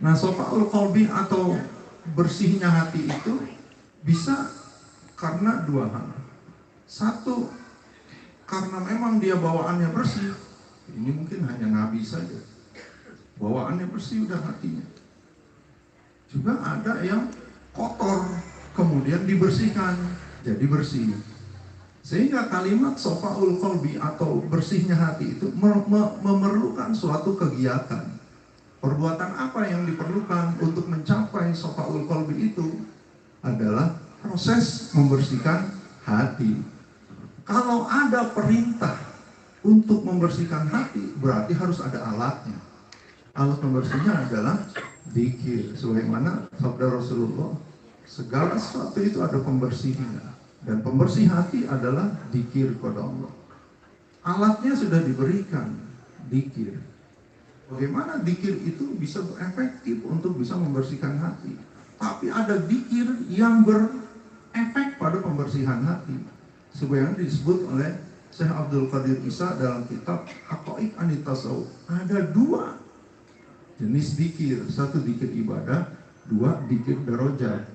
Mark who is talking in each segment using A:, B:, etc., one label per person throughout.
A: Nah, sofaul qalbi atau bersihnya hati itu bisa karena dua hal. Satu, karena memang dia bawaannya bersih. Ini mungkin hanya Nabi saja. Bawaannya bersih udah hatinya. Juga ada yang kotor, kemudian dibersihkan, jadi bersih. Sehingga kalimat sofaul qalbi atau bersihnya hati itu memerlukan suatu kegiatan. Perbuatan apa yang diperlukan untuk mencapai sofaul qalbi itu adalah proses membersihkan hati. Kalau ada perintah untuk membersihkan hati, berarti harus ada alatnya. Alat pembersihnya adalah dzikir. Sebagaimana sabda Rasulullah, segala sesuatu itu ada pembersihnya. Dan pembersih hati adalah dzikir kepada Allah. Alatnya sudah diberikan, dzikir. Bagaimana dzikir itu bisa efektif untuk bisa membersihkan hati. Tapi ada dzikir yang berefek pada pembersihan hati. Sebagaimana disebut oleh Syekh Abdul Qadir Isa dalam kitab Haqaiq Anit Tasawuf. Ada dua jenis dzikir. Satu dzikir ibadah, dua dzikir darajat.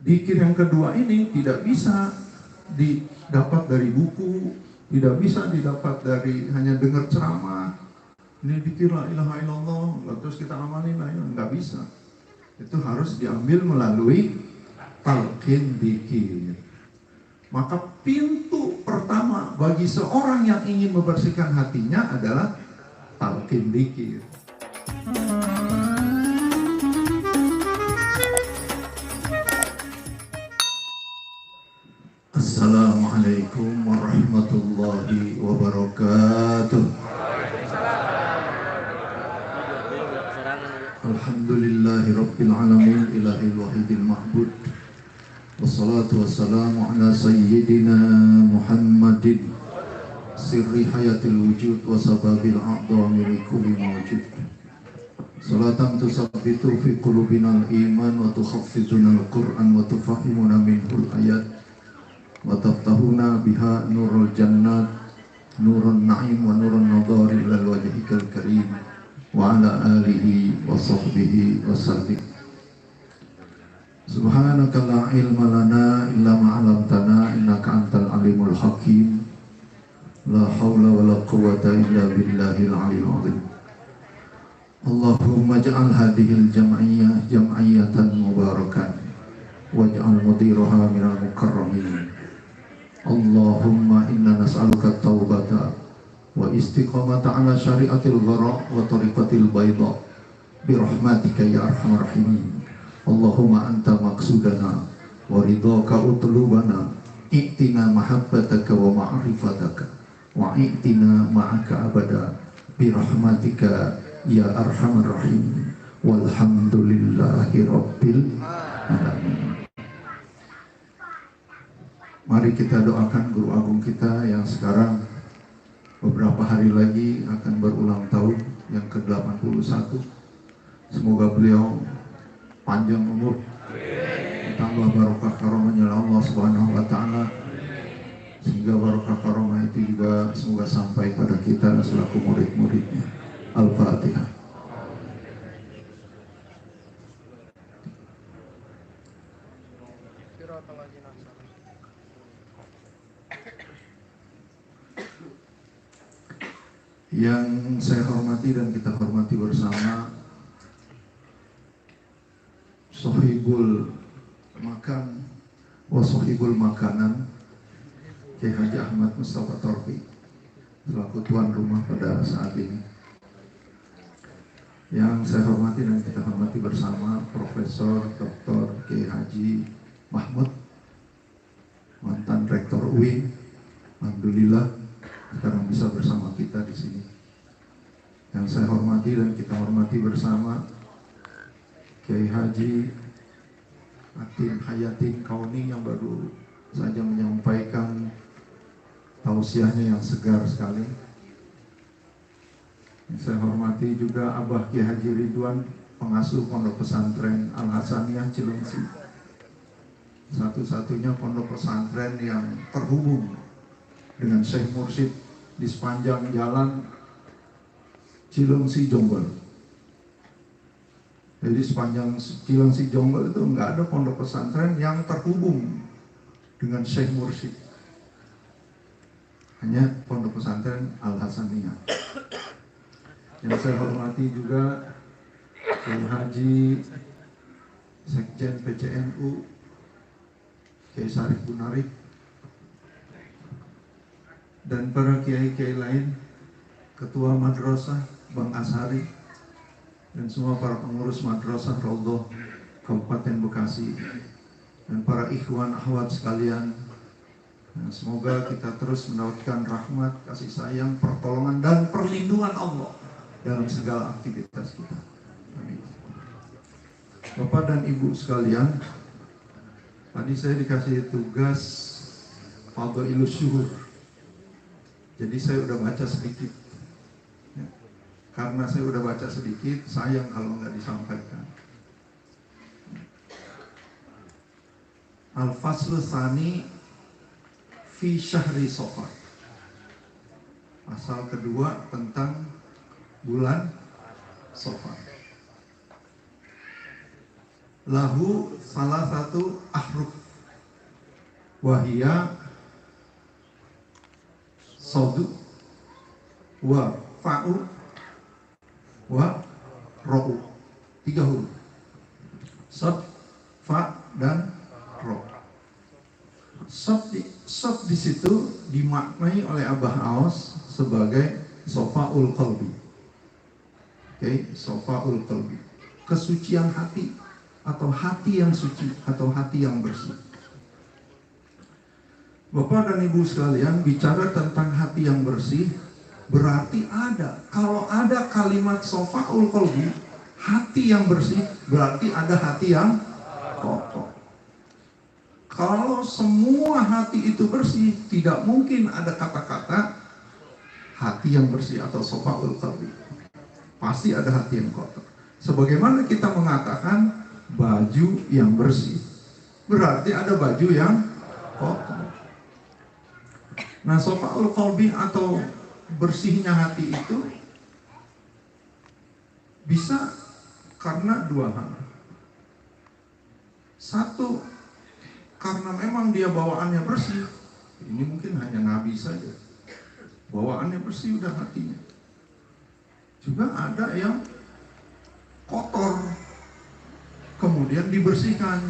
A: Dzikir yang kedua ini tidak bisa didapat dari buku, tidak bisa didapat dari hanya dengar ceramah. Ini dzikir la ilaha illallah, terus kita amalin, nggak bisa. Itu harus diambil melalui talqin dzikir. Maka pintu pertama bagi seorang yang ingin membersihkan hatinya adalah talqin dzikir. Assalamualaikum warahmatullahi wabarakatuh. Alhamdulillahi rabbil alamin, ilahil wahidil mahbud. Wassalatu wassalamu ala sayyidina Muhammadin, sirri hayatil wujud wa sababil a'dhami li kulli mawjud. Salatan tusabbitu fi qulubina al-iman wa tukhaffizuna al-Qur'an wa tufahimuna minhul ayat wa taftahuna biha nurul jannat, nurun na'im wa nurun nadhari ilal wajhikal karim wa ala alihi wa sahbihi wa sallim. Subhanaka la ilma lana illa ma 'allamtana innaka antal alimul hakim. La haula wa la quwwata illa billahil aliyyil azim. Allahumma ja'al hadhil jam'iyyah jam'iyatan mubarakan waj'al mudiraha minal mukarramin. Allahumma inna nas'aluka taubata wa istiqamata ala syari'atil ghara wa tariqatil bayda birahmatika ya arhamar rahimin. Allahumma anta maqsudana wa ridhaka utlubana, i'tina mahabbataka wa ma'rifataka wa i'tina ma'aka abada birahmatika ya arhamar rahimin. Walhamdulillahi rabbil alamin. Mari kita doakan guru agung kita yang sekarang beberapa hari lagi akan berulang tahun yang ke-81. Semoga beliau panjang umur, tambah barokah karomahnya Allah Subhanahu wa taala, sehingga barokah karomah itu juga semoga sampai pada kita selaku murid-muridnya. Al-Fatihah. Yang saya hormati dan kita hormati bersama Sohibul Makan wa Sohibul Makanan Kiai Haji Ahmad Mustafa Torfi selaku tuan rumah pada saat ini. Yang saya hormati dan kita hormati bersama Profesor Dr. Kiai Haji Mahmud, mantan Rektor UIN, alhamdulillah sekarang bisa bersama kita di sini. Yang saya hormati dan kita hormati bersama Kiai Haji Atin Hayatin Kauni yang baru saja menyampaikan tausiahnya yang segar sekali. Yang saya hormati juga Abah Kiai Haji Ridwan, pengasuh Pondok Pesantren Al-Hasaniyah Cilengsi, satu-satunya pondok pesantren yang terhubung dengan Syekh Mursyid di sepanjang jalan Cilengsi Jombor. Jadi sepanjang Cilengsi Jonggol itu nggak ada pondok pesantren yang terhubung dengan Syekh Mursyid. Hanya pondok pesantren Al Hasaniyah. Yang saya hormati juga Kiai Haji Sekjen PCNU Kiai Sarif Bunarif dan para kiai-kiai lain, Ketua Madrasah Bang Ashari, dan semua para pengurus Madrasah Raudhah Kabupaten Bekasi, dan para ikhwan akhwat sekalian. Nah, semoga kita terus mendapatkan rahmat, kasih sayang, pertolongan dan perlindungan Allah dalam segala aktivitas kita. Amin. Bapak dan Ibu sekalian, tadi saya dikasih tugas Fadhailus Syuhur. Jadi saya udah baca sedikit. Ya. Karena saya udah baca sedikit, sayang kalau nggak disampaikan. Al-Faslu Tsani fi Syahri Safar. Pasal kedua tentang bulan Safar. Lahu salah satu ahruf wahia Saudu wa fa'u wa ro'u. 3 huruf. Sod, fa, dan ro. Sod di situ dimaknai oleh Abah Aos sebagai sofaul qalbi. Oke, sofaul qalbi. Kesucian hati atau hati yang suci atau hati yang bersih. Bapak dan Ibu sekalian, bicara tentang hati yang bersih berarti kalau ada kalimat sofaul qalbi, hati yang bersih, berarti ada hati yang kotor. Kalau semua hati itu bersih, tidak mungkin ada kata-kata hati yang bersih atau sofaul qalbi. Pasti ada hati yang kotor. Sebagaimana kita mengatakan baju yang bersih, berarti ada baju yang kotor. Nah, sofaul qalbi atau bersihnya hati itu bisa karena 2 hal. Satu, karena memang dia bawaannya bersih. Ini mungkin hanya Nabi saja. Bawaannya bersih udah hatinya. Juga ada yang kotor, kemudian dibersihkan,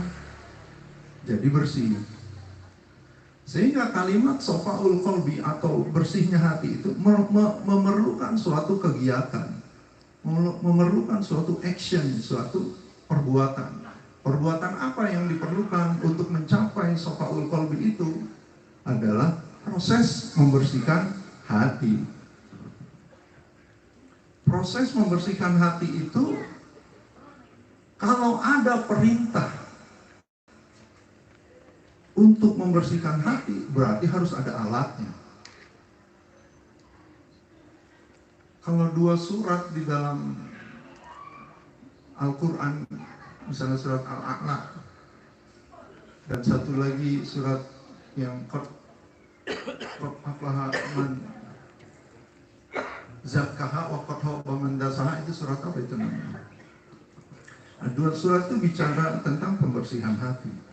A: jadi bersih. Sehingga kalimat sofaul qalbi atau bersihnya hati itu memerlukan suatu kegiatan, memerlukan suatu action, suatu perbuatan. Perbuatan apa yang diperlukan untuk mencapai sofaul qalbi itu adalah proses membersihkan hati. Proses membersihkan hati itu, kalau ada perintah untuk membersihkan hati, berarti harus ada alatnya. Kalau 2 surat di dalam Al-Quran, misalnya surat Al-A'la, dan satu lagi surat yang qad aflaha man zakkaha wa qad khaba man dasaha, itu surat apa itu namanya? Nah, 2 surat itu bicara tentang pembersihan hati.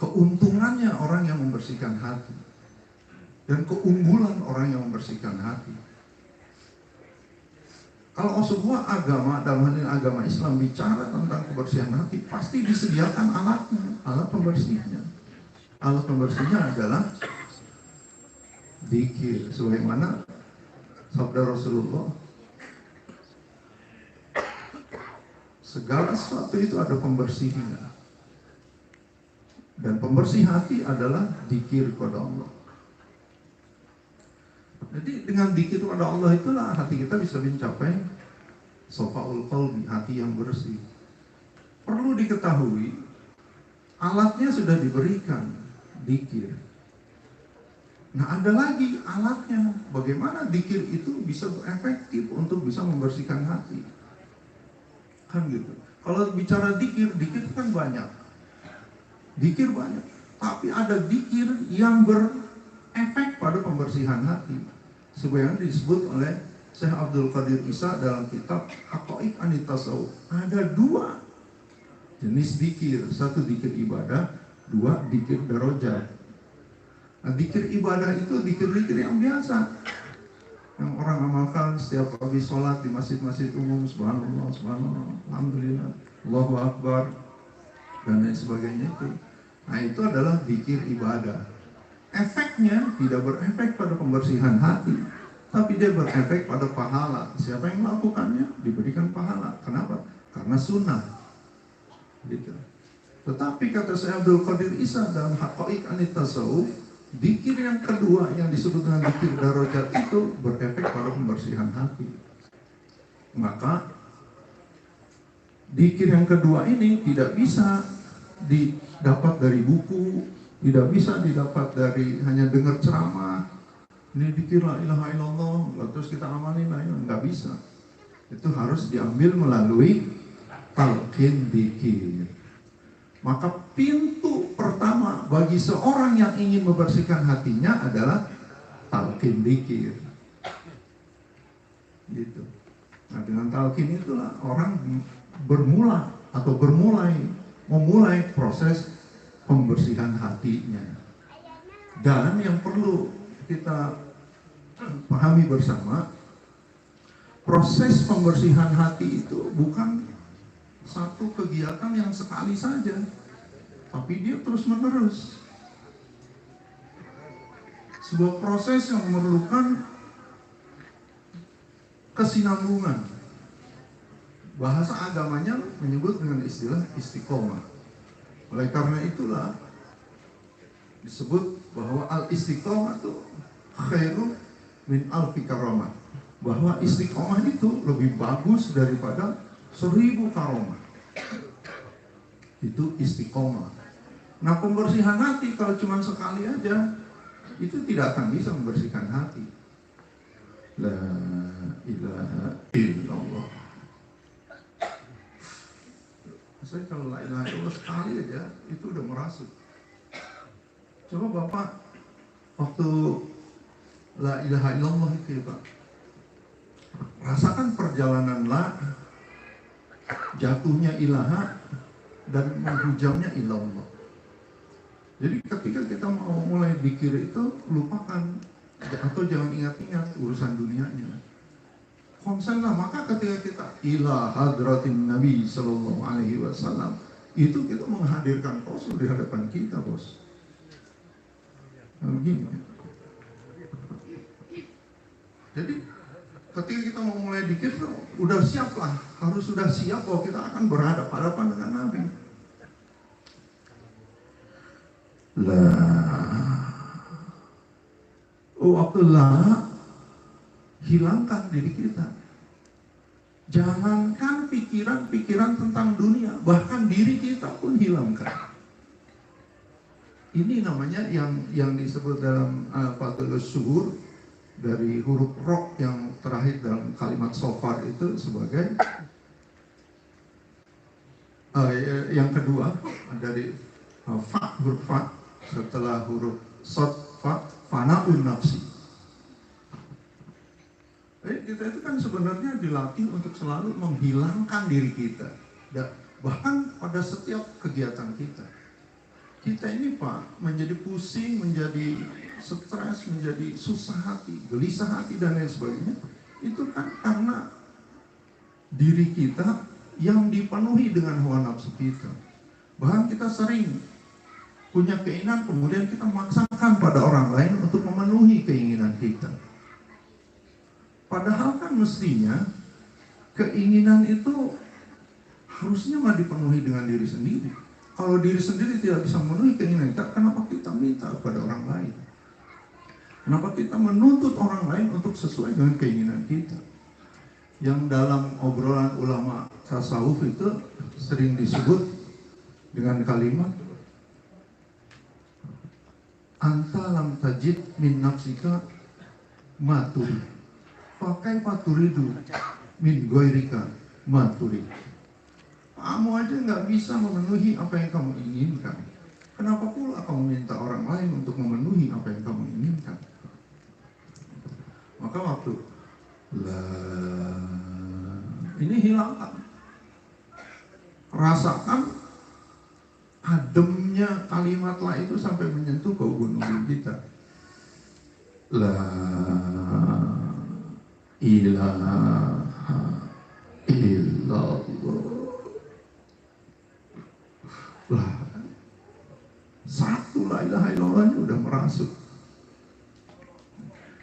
A: Keuntungannya orang yang membersihkan hati dan keunggulan orang yang membersihkan hati. Kalau sebuah agama, dalam hal ini agama Islam, bicara tentang kebersihan hati, pasti disediakan alatnya, alat pembersihnya. Alat pembersihnya adalah dzikir, sebagaimana sabda Rasulullah, segala sesuatu itu ada pembersihnya. Dan pembersih hati adalah dzikir kepada Allah. Jadi dengan dzikir kepada Allah itulah hati kita bisa mencapai sofaul qalbi, hati yang bersih. Perlu diketahui, alatnya sudah diberikan, dzikir. Nah, ada lagi alatnya, bagaimana dzikir itu bisa efektif untuk bisa membersihkan hati. Kan gitu. Kalau bicara dzikir kan banyak. Dzikir banyak, tapi ada dzikir yang berefek pada pembersihan hati, sebagaimana disebut oleh Syekh Abdul Qadir Isa dalam kitab Haqaiq Anit Tasawuf ada 2 jenis dzikir, 1 dzikir ibadah, 2 dzikir darajat. Nah, dzikir ibadah itu dzikir-dzikir yang biasa yang orang amalkan setiap habis sholat di masjid-masjid umum, subhanallah, subhanallah, alhamdulillah, Allahu Akbar, dan lain sebagainya itu. Nah, itu adalah dzikir ibadah. Efeknya tidak berefek pada pembersihan hati, tapi dia berefek pada pahala. Siapa yang melakukannya diberikan pahala. Kenapa? Karena sunnah. Gitu. Tetapi kata Syekh Abdul Qadir Isa dalam Haqaiq Anit Tasawuf, dzikir yang kedua yang disebut dengan dzikir darajat itu berefek pada pembersihan hati. Maka dzikir yang kedua ini tidak bisa didapat dari buku, tidak bisa didapat dari hanya dengar ceramah. Ini dzikir la ilaha illallah, terus kita amalin, nggak bisa. Itu harus diambil melalui talqin dzikir. Maka pintu pertama bagi seorang yang ingin membersihkan hatinya adalah talqin dzikir. Gitu. Nah, dengan talqin itulah orang memulai proses pembersihan hatinya. Dan yang perlu kita pahami bersama, proses pembersihan hati itu bukan satu kegiatan yang sekali saja, tapi dia terus menerus. Sebuah proses yang memerlukan kesinambungan. Bahasa agamanya menyebut dengan istilah istiqomah. Oleh karena itulah disebut bahwa al-istiqomah itu khairu min alfi karamah. Bahwa istiqomah itu lebih bagus daripada 1000 karomah. Itu istiqomah. Nah, pembersihan hati kalau cuma sekali aja itu tidak akan bisa membersihkan hati. La ilaha illallah. Saya kalau la ilaha illallah sekali aja itu udah merasuk. Coba Bapak waktu la ilaha illallah itu ya Pak, rasakan perjalanan la, jatuhnya ilaha, dan menghujamnya illallah. Jadi ketika kita mau mulai dzikir itu, lupakan atau jangan ingat-ingat urusan dunianya. Konsenlah. Maka ketika kita ila hadratin Nabi Sallallahu Alaihi Wasallam, itu kita menghadirkan Rasul di hadapan kita, bos. Nah, begini. Jadi ketika kita mau mulai dzikir, udah siap lah, harus sudah siap bahwa kita akan berhadapan dengan Nabi. Waktu hilangkan diri kita. Jangankan pikiran-pikiran tentang dunia, bahkan diri kita pun hilangkan. Ini namanya yang disebut dalam Fathul Suhur, dari huruf ro yang terakhir dalam kalimat sofar itu sebagai yang kedua dari fa, huruf fa, setelah huruf sod, fa, fana'un nafsi. Kita itu kan sebenarnya dilatih untuk selalu menghilangkan diri kita. Bahkan pada setiap kegiatan kita. Kita ini Pak, menjadi pusing, menjadi stres, menjadi susah hati, gelisah hati, dan lain sebagainya. Itu kan karena diri kita yang dipenuhi dengan hawa nafsu kita. Bahkan kita sering punya keinginan, kemudian kita memaksakan pada orang lain untuk memenuhi keinginan kita. Padahal kan mestinya keinginan itu harusnya mah dipenuhi dengan diri sendiri. Kalau diri sendiri tidak bisa memenuhi keinginan kita, kenapa kita minta kepada orang lain? Kenapa kita menuntut orang lain untuk sesuai dengan keinginan kita? Yang dalam obrolan ulama tasawuf itu sering disebut dengan kalimat anta lam tajid min nafsika maturi pakai paturidu min goirika maturi. Kamu aja nggak bisa memenuhi apa yang kamu inginkan. Kenapa pula kamu minta orang lain untuk memenuhi apa yang kamu inginkan? Maka waktu lah. Ini hilangkan. Rasakan ademnya kalimat la itu sampai menyentuh ke ubun-ubun kita. La ilaha illallah. Lah, satu la ilaha illallah ini udah merasuk.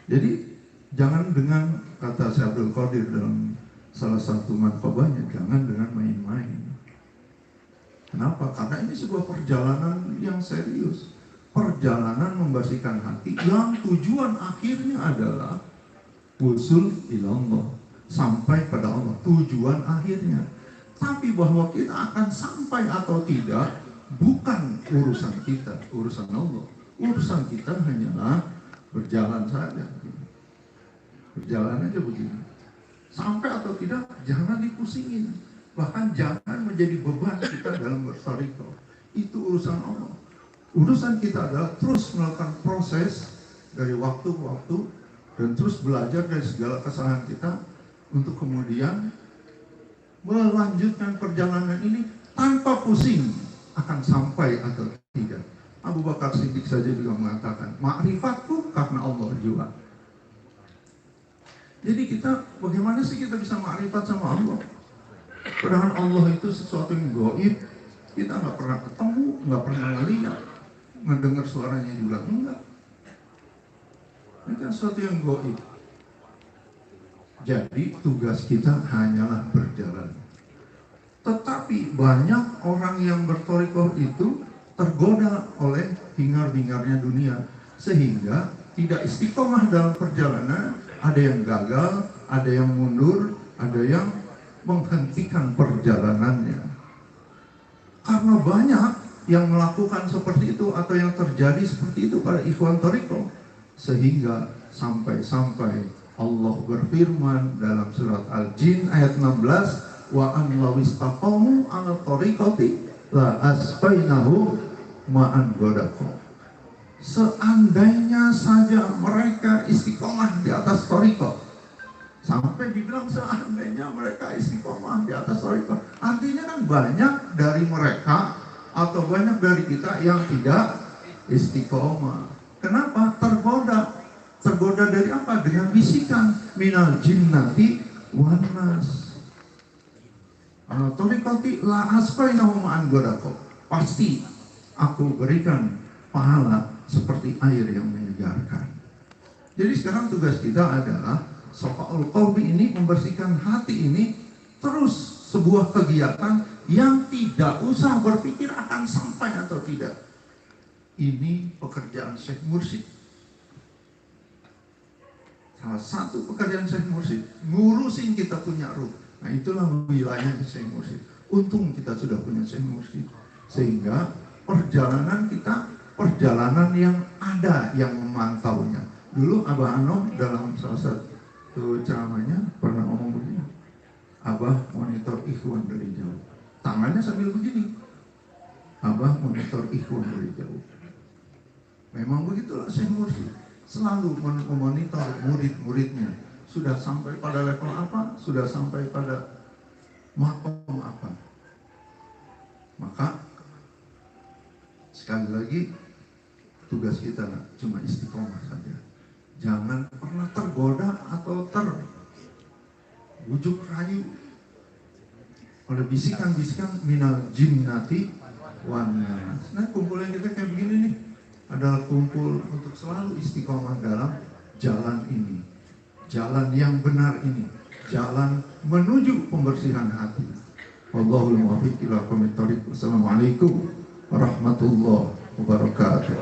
A: Jadi jangan dengan kata Syekh Abdul Qadir dalam salah satu manqabahnya, jangan dengan main-main. Kenapa? Karena ini sebuah perjalanan yang serius. Perjalanan membersihkan hati yang tujuan akhirnya adalah wusul ilallah, sampai pada Allah, tujuan akhirnya. Tapi bahwa kita akan sampai atau tidak bukan urusan kita, urusan Allah. Urusan kita hanyalah berjalan saja. Berjalan aja begini. Sampai atau tidak jangan dipusingin. Bahkan jangan menjadi beban kita dalam berthariqah. Itu urusan Allah. Urusan kita adalah terus melakukan proses dari waktu ke waktu dan terus belajar dari segala kesalahan kita untuk kemudian melanjutkan perjalanan ini tanpa pusing akan sampai atau tidak. Abu Bakar Siddiq saja juga mengatakan, ma'rifatku karena Allah juga. Jadi kita, bagaimana sih kita bisa ma'rifat sama Allah? Padahal Allah itu sesuatu yang gaib, kita nggak pernah ketemu, nggak pernah ngeliat, ngedengar suaranya juga enggak. Ini kan sesuatu yang gaib. Jadi tugas kita hanyalah berjalan. Tetapi banyak orang yang berthariqah itu tergoda oleh hingar-bingarnya dunia, sehingga tidak istiqomah dalam perjalanan. Ada yang gagal, ada yang mundur, ada yang menghentikan perjalanannya. Karena banyak yang melakukan seperti itu atau yang terjadi seperti itu pada ikhwan thariqah, sehingga sampai-sampai Allah berfirman dalam surat Al-Jin ayat 16, wa an law istaqamu 'ala thariqati la asqainahum ma'an ghadaqah. Seandainya saja mereka istiqomah di atas thariqah, sampai dibilang seandainya mereka istiqomah di atas thariqah, artinya kan banyak dari mereka atau banyak dari kita yang tidak istiqomah. Kenapa? Tergoda dari apa? Dengan bisikan minal jinnati wan nas. Thariqati la asqainahum ma'an ghadaqah. Pasti aku berikan pahala seperti air yang menyegarkan. Jadi sekarang tugas kita adalah Shafa'ul Qalbi ini, membersihkan hati ini, terus sebuah kegiatan yang tidak usah berpikir akan sampai atau tidak. Ini pekerjaan Syekh Mursyid. Salah satu pekerjaan Syekh Mursyid, ngurusin kita punya ruh. Nah itulah wilayahnya Syekh Mursyid. Untung kita sudah punya Syekh Mursyid, sehingga perjalanan kita perjalanan yang ada yang memantaunya. Dulu Abah Anom dalam salah satu ceramahnya pernah ngomong begini, Abah monitor ikhwan dari jauh, tangannya sambil begini, Abah monitor ikhwan dari jauh. Memang begitulah Syekh Mursyid, selalu memonitor murid-muridnya, sudah sampai pada level apa, sudah sampai pada makom apa. Maka sekali lagi tugas kita cuma istiqomah saja. Jangan pernah tergoda atau terbujuk rayu oleh bisikan-bisikan minal jinnati wan nas. Nah, kumpulan kita kayak begini nih adalah kumpul untuk selalu istiqomah dalam jalan ini, jalan yang benar ini, jalan menuju pembersihan hati. Wallahul muwaffiq ila aqwamit thoriq. Wassalamualaikum warahmatullahi wabarakatuh.